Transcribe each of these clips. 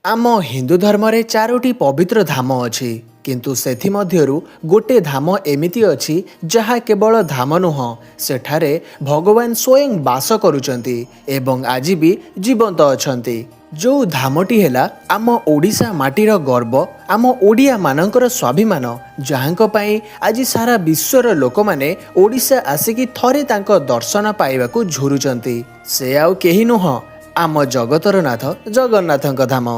आम हिंदू धर्म रे चारोटी पवित्र धाम अछि किंतु सेथि मध्यरु गोटे धाम एमिति अछि जहा केवल धाम नुह सेठारे भगवान स्वयं वास करुचंती एवं आज भी जीवंत अछंती। जो धामटी हेला आम ओडिशा माटीर गर्व आम ओडिया मानकर स्वाभिमान जहांक पई आज सारा विश्वर लोक माने ओडिशा आसिकी थरे तांको दर्शन पाइबाकू झुरुचंती। से आउ केही नुह आम जगतर नाथ जगन्नाथଙ୍କ धाम।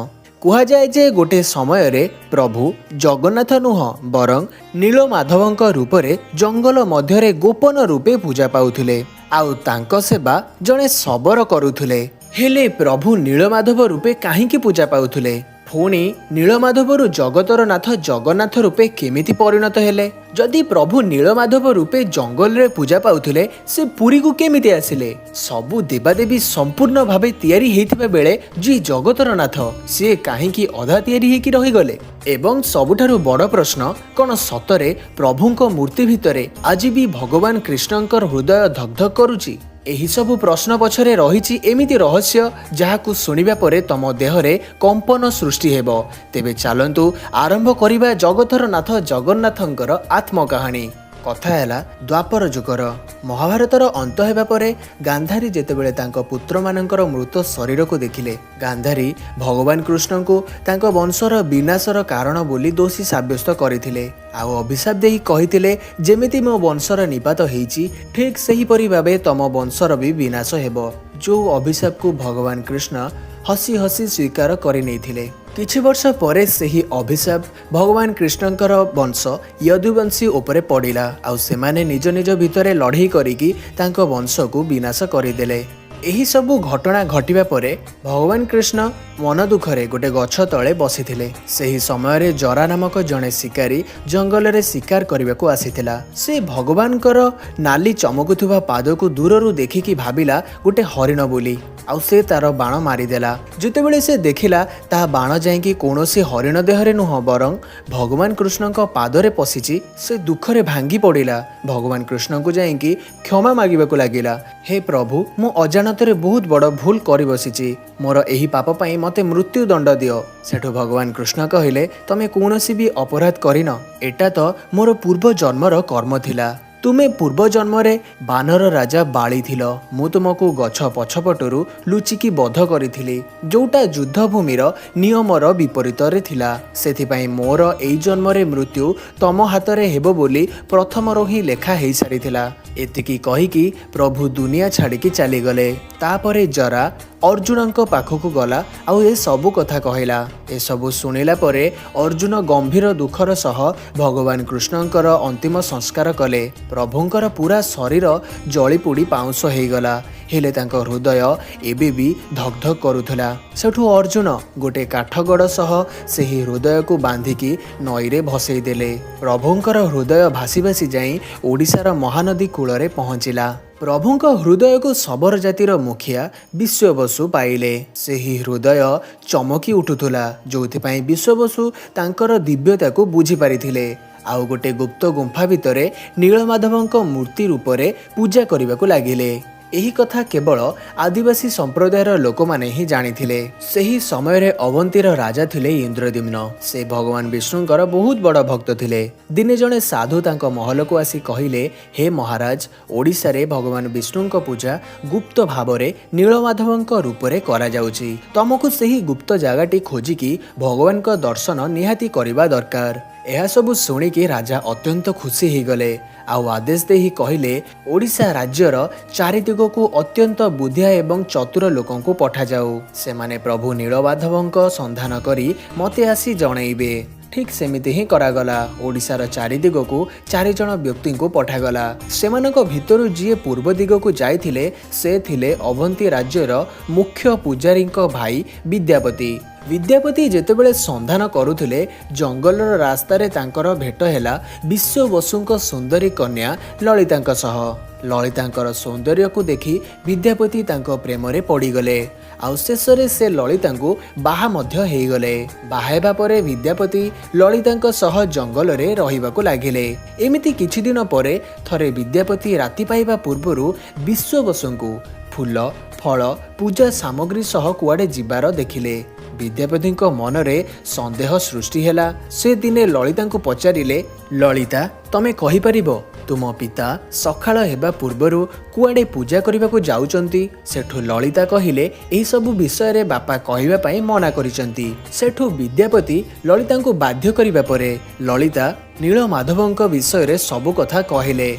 कुहाଯାଏ जे गोटे समय रे प्रभु जगन्नाथ नुह बरं नीलमाधवଙ୍କ रूपरे जंगल मध्यरे गोपन रूपे पूजा पाउथिले आउ तांको सेवा जणे सबର करुथिले। हेले प्रभु नीलमाधव रूपे काहींकी पूजा पाउथिले पुणी नीलमाधवरु जगतर नाथ जगन्नाथ रूपे केमिति परिणत हेले? जदि प्रभु नीलमाधव रूपे जंगल रे पूजा पाउथिले से पुरी को केमिति आसिले? सबु देवादेवी संपूर्ण भावे तैयारी हेतिबा बेले जी जगतर नाथ से काहींकी अधा तैयारी हेकी रही गले? एवं सबुठारु बड़ प्रश्न कौन सतरे प्रभुंक मूर्ति भितरे आज भी भगवान कृष्णंकर हृदय धकधक करुची? एही सबु प्रश्न पछरे रहिछि एमिति रहस्य जहाकू सुनिबा परे तम देहरे कंपन सृष्टि हेबो। तेबे चालंतु आरंभ करिबा जगतर नाथ जगन्नाथंकर आत्मकाहानी। कथा हैला द्वापर जुगर महाभारतर अंत हेबा परे गांधारी जेतेबेले तांको पुत्र मानकर मृत शरीर को देखिले गांधारी भगवान कृष्ण को तांको वंशर विनाशर कारण बोली दोषी साब्यस्त करथिले आउ अभिशाप देही कहिथिले जेमिति मो वंशर निपात हेइछि ठीक सही परि भाबे तम वंशर भी विनाश हेबो। जो अभिशाप को भगवान कृष्ण हसी हसी स्वीकार करि नैथिले। किछि वर्ष परे सेही अभिशाप भगवान कृष्णंकर वंश यदुवंशी उपरे पड़िला आउ सेमाने निज निज भितरे लड़ाई करिकी तांको वंश को विनाश करिदेले। एही सबु घटना घटिबा परे भगवान कृष्ण मन दुखरे गोटे गछ तले बसिथिले। सेही समय रे जरा नामक जणे शिकारी जंगल रे शिकार करबाकू आसीथिला। से भगवानकर नाली चमकुथुबा पाद को दूररू देखिकी भाबिला गोटे हरिण बोली आउ से तार बाण मारिदेला। जेतेबेले से देखिला ता बाण जाईकी कोनोसी हरिण देहरे नुह बरं भगवान कृष्णଙ୍କ पादरे पसिछि। से दुखरे भांगी पड़िला भगवान कृष्ण को जाईकी क्षमा मागिबाकू लागिला। हे प्रभु मु अजाणତରେ बहुत बड़ भूल करि बसिछि मोर एही पाप पई मते मृत्यु दंड दियो। सेठु भगवान कृष्ण कहिले तमे कोनोसी भी अपराध करिन एटा तो मोर पूर्व जन्मर कर्म थिला। तुमे पूर्व जन्म रे बानर राजा बाली थिलो मु तुमको गछ पछपटरू लुचिकी बध करिथिली जोटा युद्ध भूमिर नियमर विपरीत रे थिला। सेथिपाई मोर एई जन्म रे मृत्यु तम हातरे हेबो बोली प्रथमरो ही लेखा हेई सारिथिला। एतिकी कहिकी प्रभु दुनिया छाड़िकी चली गले। तापरे जरा अर्जुनଙ୍କ पाखକୁ गला आउ ए सबु कथा कहला। ए सबु सुनिला परे अर्जुन गंभीर दुखर सह भगवान कृष्णंकर अंतिम संस्कार कले। प्रभुंकर पूरा शरीर जली पोड़ी पाउंस हेगला हेले तांको हृदय एबे भी धकधक करुथला। सेठु अर्जुन गोटे काठगड़ सह सेही हृदय को बांधिकी नई रे भसई देले। प्रभुंकर हृदय भासी भासी जाई ओडिशार महानदी कूଳରେ पहुंचिला। प्रभुंक हृदय को सबर जातिर मुखिया विश्वबसु पाइले। सेही हृदय चमकी उठुथुला जोथिपाई विश्वबसु तांकर दिव्यता को बुझी पारिथिले आउ गोटे गुप्त गुंफा भितरे नीलमाधवଙ୍କ मूर्ति रूपरे पूजा करबाकू लागिले। एही कथा केवल आदिवासी संप्रदायर लोक माने ही जानिथिले। सेही समय रे अवंतीर राजा थिले इंद्रद्युम्न। से भगवान विष्णुंकर बहुत बड़ भक्त थिले। दिने जणे साधु तांको महल को आसी कहिले हे महाराज ओडिशा रे भगवान विष्णुंक पूजा गुप्त भावरे नीलमाधवଙ୍କ रूपरे करा जाउची। तमको सेही गुप्त जागाटी खोजिकी भगवानक दर्शन निहाती करिबा दरकार। यह सब शुणिकी राजा अत्यंत खुशी हो गले आउ आदेश दे कहले ओडिशा राज्यर चारिदिग को अत्यंत बुद्धिया एवं चतुर लोकों को पठा जाऊ से माने प्रभु नीलमाधवଙ୍କ संधान करी मते आसी जणैबे। ठीक सेमिति ही करागला। ओडिशार चारिदिग को 4 जण व्यक्ति को पठागला। सेमानक भितरु जी पूर्व दिग को जाइथिले से थिले अवंती राज्यर मुख्य पुजारीଙ୍କ भाई विद्यापति। विद्यापति जेतेबेले संधान करुथिले जंगलर रास्तारे तांकर भेट हेला विश्वबसुଙ୍କ सुंदरी कन्या ललिताଙ୍କ सह। ललितांकर सौंदर्य को देखि विद्यापति तांको प्रेम रे पड़ी गले आउ शेषरे से ललितांको बाहा मध्य हेई गले। बाहा हेबा परे विद्यापति ललितांक सह जंगल रे रहिबाकू लागिले। एमिति किछि दिन परे थरे विद्यापति राति पाइबा पूर्वरु विश्वबसुଙ୍କୁ फूल फल पूजा सामग्री सह कुआडे जिबार देखिले। विद्यापतिଙ୍କ मनरे संदेह सृष्टि हैला। से दिने ललिताଙ୍କୁ पचारिले, ललिता तमे कहि परिबो तुम पिता सकाळ हेबा पूर्वरु कुआडे पूजा करबाकू जाउचंती? सेठू ललिता कहिले एही सब विषय रे बापा कहिबा पई मना करिसंती। सेठू विद्यापति ललिताଙ୍କୁ बाध्य करिबा परे ललिता नीलमाधवଙ୍କ विषय रे सब कथा कहिले।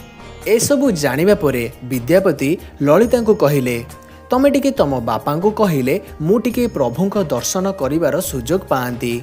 ए सब जानिबा परे विद्यापति ललिताଙ୍କୁ कहिले, तमे टिके तम बापाଙ୍କୁ कहिले मु टिके प्रभुଙ୍କ दर्शन करिवार सुजोग पाआंती।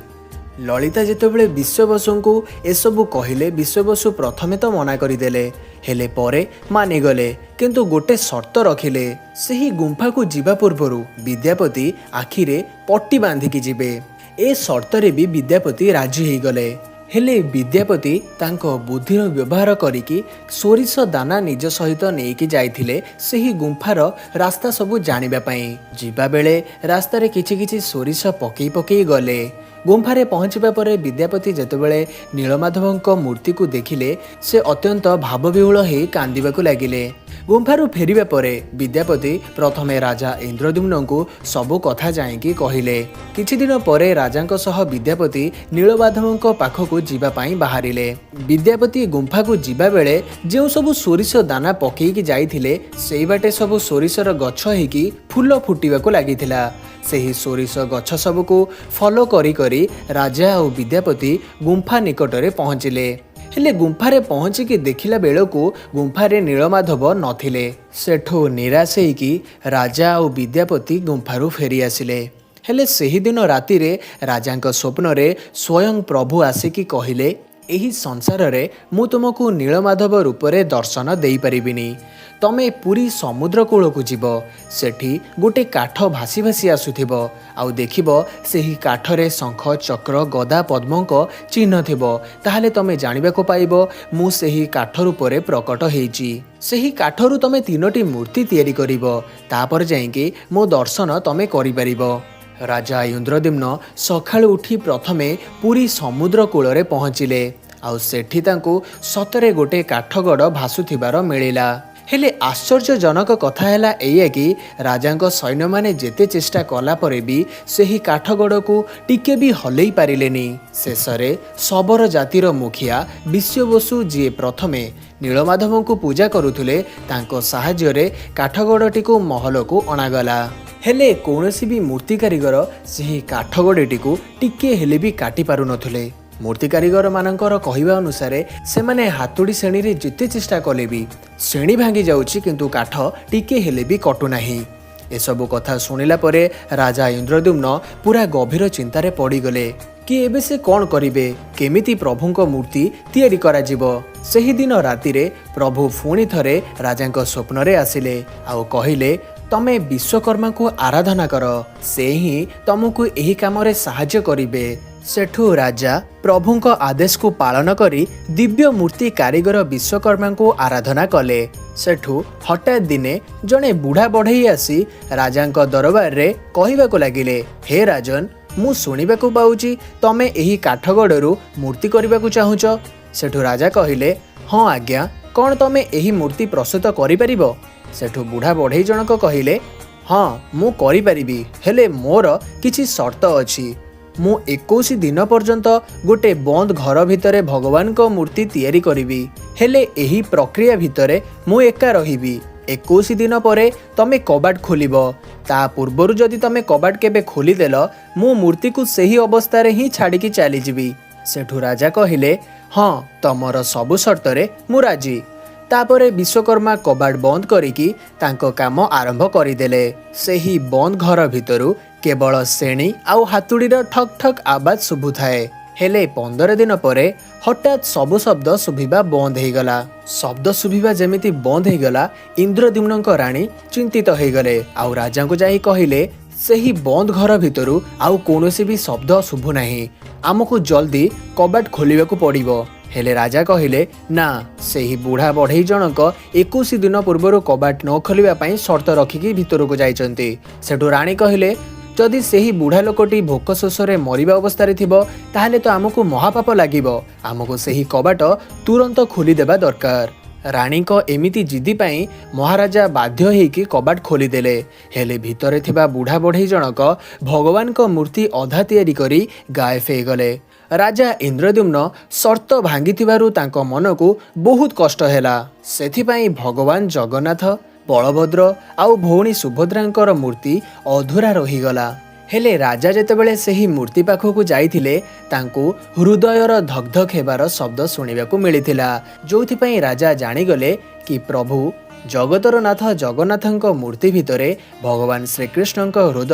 ललिता जेतेबेले विश्वबसुଙ୍କୁ एसबु कहिले विश्वबसु प्रथमे तो मना करिदेले, हेले परे मानिगले, किंतु गोटे शर्त रखिले, सेही गुंफा को जीवा पूर्वरु विद्यापति आखिरे पट्टी बांधिकी जिबे। ए शर्तरे भी विद्यापति राजी हो गले। हेले विद्यापति तांको बुद्धिर व्यवहार करिकी सोरिष दाना निज सहित नेइकी जाइथिले सेही गुंफार रास्ता सबु जानिबा पई। जिबा बेले रास्ता रे किछि किछि सोरिष पकेई पकेई गले। गुंफारे पहुँचवा पर विद्यापति जेतेबेले नीलमाधवଙ୍କ मूर्ति को देखिले से अत्यंत भावविहुल हो कांदिबाकू लागिले। गुंफारू फेरिबा परे विद्यापति प्रथमे राजा इंद्रद्युम्न को सबु कथा जाइकी कहिले। किछि दिन परे राजांक सह विद्यापति नीलमाधवଙ୍କ पाखकू जीवा पाई बाहरिले। विद्यापति गुंफा को जीवा बेले जेउ सबु सोरिष दाना पकेईकी जाइथिले सेई बाटे सबु सोरिषर गछ हेकी फूल फुटिबाकू लागिथिला। सेही सोरिष गछ सबको फॉलो करी करी राजा और विद्यापति गुंफा निकटरे पहुँचिले। हेले गुंफारे पहुँचिकी देखिला बेलको गुंफारे नीलमाधव नथिले। सेठो निराश होइकी राजा और विद्यापति गुंफारू फेरी आसिले। हेले सेही दिन रातिरे राजांक स्वप्नरे स्वयं प्रभु आसिकी कहिले, एही संसार रे मु तुमको नीलमाधव रूपरे दर्शन देई परिबिनी। तमे पूरी समुद्र कूल को जीव, सेठी गोटे काठ भासी भासी आसुथिबो, आउ देखिबो सेही काठरे शंख चक्र गदा पद्मक चिन्ह थिबो। ताहाले तमे जानिबाको पाइबो मु सेही काठ रूपरे प्रकट हेइची। सेही काठरू तमे तीनोटी मूर्ति तैयारी करिबो, तापर जाइके मो दर्शन तमे करि परिबो। राजा इंद्रद्युम्न सकाळु उठी प्रथमे पूरी समुद्र कूलरे पहुँचिले, आउ सेठी तांकू सतरे गोटे काठगड़ भासुथिबार मिलिला। हेले आश्चर्यजनक कथा हैला एया कि राजांक सैन्य माने जेते चेष्टा कला परे भी सेही काठगड़ को टिके भी हलई पारिलेनी। शेषरे सबर जातिर मुखिया विश्वबसु जी प्रथमे नीलमाधव को पूजा करुथुले तांको साहाय्य काठगड़टी को महल को अणागला। हेले कौनसी भी मूर्ति कारीगर सेही काठगड़टी को टिके हेले भी काटी पारु नथुले। मूर्ति कारीगर मानकर कहिबा अनुसार से माने हातुड़ी श्रेणी रे जिते चेष्टा कले भी श्रेणी भांगी जाउची, किंतु काठ टिके हेले भी कटु नाही। एसबु कथा सुनिला परे राजा इंद्रद्युम्न पूरा गभीर चिंतारे पड़ी गले कि एबे से कौन करिवे, केमिति प्रभुंक मूर्ति तैयारी करा जिवो। सेही दिन रातिरे प्रभु पुणी थरे राजांक स्वप्नरे आसिले आउ कहिले, तमे विश्वकर्मा को आराधना कर, से ही तुमको एही कामरे साहाय्य करिवे। सेठू राजा प्रभुंक आदेश को पालन करी दिव्य मूर्ति कारीगर विश्वकर्मा को आराधना कले। सेठू हठात दिने जड़े बुढ़ा बढ़ई आसी राजांक दरबार रे कहिबाकू लागिले, हे राजन, मु शुणिबाकू पाउची तमे एही काठगड़रू मूर्ति करबाकू चाहुच। सेठू राजा कहिले, हाँ आज्ञा, कौन तमे एही मूर्ति प्रस्तुत करि परिबो? सेठू बुढ़ा बढ़ई जनक कहिले, हाँ मु करि परिबी, हेले मोर किछि शर्त अछि। मु 21 दिन पर्यंत गोटे बंद घर भितरे भगवान को मूर्ति तैयारी करिबी, हेले एही प्रक्रिया भितरे मु एका रहिबी। 21 दिन परे तमे कबाट खोलिबो, ता पूर्वरु जदि तमे कबाट केबे खोलिदेल मु मूर्ति को सही अवस्था रे ही छाड़िकी चली जिबी। सेठू राजा कहिले, हाँ तमर सबु शर्तरे मु राजी। तापरे विश्वकर्मा कबाट बंद करिकी तांको काम आरंभ करिदेले। सेही बंद घर भितरु केवल श्रेणी आउ हातुड़ीर ठक ठक आवाज शुभु थाए। हेले 15 दिन परे हठात सबु शब्द शुभिबा बंद हो गला। शब्द शुभिबा जेमिति बंद हो गला, इंद्रद्युम्नक राणी चिंतित हो गले आउ राजा को जाई कहिले, सेही बंद घर भितरु आउ कोनोसी भी शब्द शुभु नाही, आमको जल्दी कबाट खोलिबाकू पड़िबो। हेले राजा कहिले, ना, सेही बुढ़ा बढ़ई जनक 21 दिन पूर्व कबाट न खोलिबा पई शर्त रखिकी भितर को जाइचंती। सेठू राणी कहिले, जदि सेही बुढ़ा लोकटी भोक शोषरे मरिबा अवस्था थिबो ताहले तो आमको महापाप लागिबो, आमको सेही कबाट तुरंत खोली देबा दरकार। ରାଣୀଙ୍କ ଏମିତି ଜିଦି ପାଇଁ ମହାରାଜା ବାଧ୍ୟ ହେଇକି କବାଟ ଖୋଲିଦେଲେ। ହେଲେ ଭିତରେ ଥିବା ବୁଢ଼ା ବଢ଼େଇ ଜଣକ ଭଗବାନଙ୍କ ମୂର୍ତ୍ତି ଅଧା ତିଆରି କରି ଗାୟବ ହେଇଗଲେ। ରାଜା ଇନ୍ଦ୍ରଦ୍ୟୁମ୍ନ ସର୍ତ୍ତ ଭାଙ୍ଗିଥିବାରୁ ତାଙ୍କ ମନକୁ ବହୁତ କଷ୍ଟ ହେଲା। ସେଥିପାଇଁ ଭଗବାନ ଜଗନ୍ନାଥ, ବଳଭଦ୍ର ଆଉ ଭଉଣୀ ସୁଭଦ୍ରାଙ୍କର ମୂର୍ତ୍ତି ଅଧୁରା ରହିଗଲା। ହେଲେ ରାଜା ଯେତେବେଳେ ସେହି ମୂର୍ତ୍ତି ପାଖକୁ ଯାଇଥିଲେ ତାଙ୍କୁ ହୃଦୟର ଧକ୍ଧକ୍ ହେବାର ଶବ୍ଦ ଶୁଣିବାକୁ ମିଳିଥିଲା, ଯେଉଁଥିପାଇଁ ରାଜା ଜାଣିଗଲେ କି ପ୍ରଭୁ ଜଗତର ନାଥ ଜଗନ୍ନାଥଙ୍କ ମୂର୍ତ୍ତି ଭିତରେ ଭଗବାନ ଶ୍ରୀକୃଷ୍ଣଙ୍କ ହୃଦୟ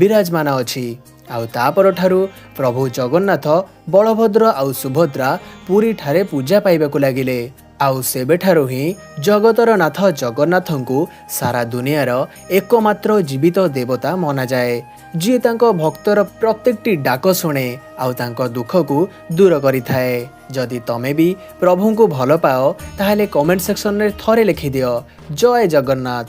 ବିରାଜମାନ ଅଛି। ଆଉ ତାପରଠାରୁ ପ୍ରଭୁ ଜଗନ୍ନାଥ, ବଳଭଦ୍ର ଆଉ ସୁଭଦ୍ରା ପୁରୀଠାରେ ପୂଜା ପାଇବାକୁ ଲାଗିଲେ। ଆଉ ସେବେଠାରୁ ହିଁ ଜଗତର ନାଥ ଜଗନ୍ନାଥଙ୍କୁ ସାରା ଦୁନିଆର ଏକମାତ୍ର ଜୀବିତ ଦେବତା ମନାଯାଏ, ଯିଏ ତାଙ୍କ ଭକ୍ତର ପ୍ରତ୍ୟେକଟି ଡାକ ଶୁଣେ ଆଉ ତାଙ୍କ ଦୁଃଖକୁ ଦୂର କରିଥାଏ। ଯଦି ତମେ ବି ପ୍ରଭୁଙ୍କୁ ଭଲ ପାଅ ତାହେଲେ କମେଣ୍ଟ ସେକ୍ସନରେ ଥରେ ଲେଖିଦିଅ ଜୟ ଜଗନ୍ନାଥ।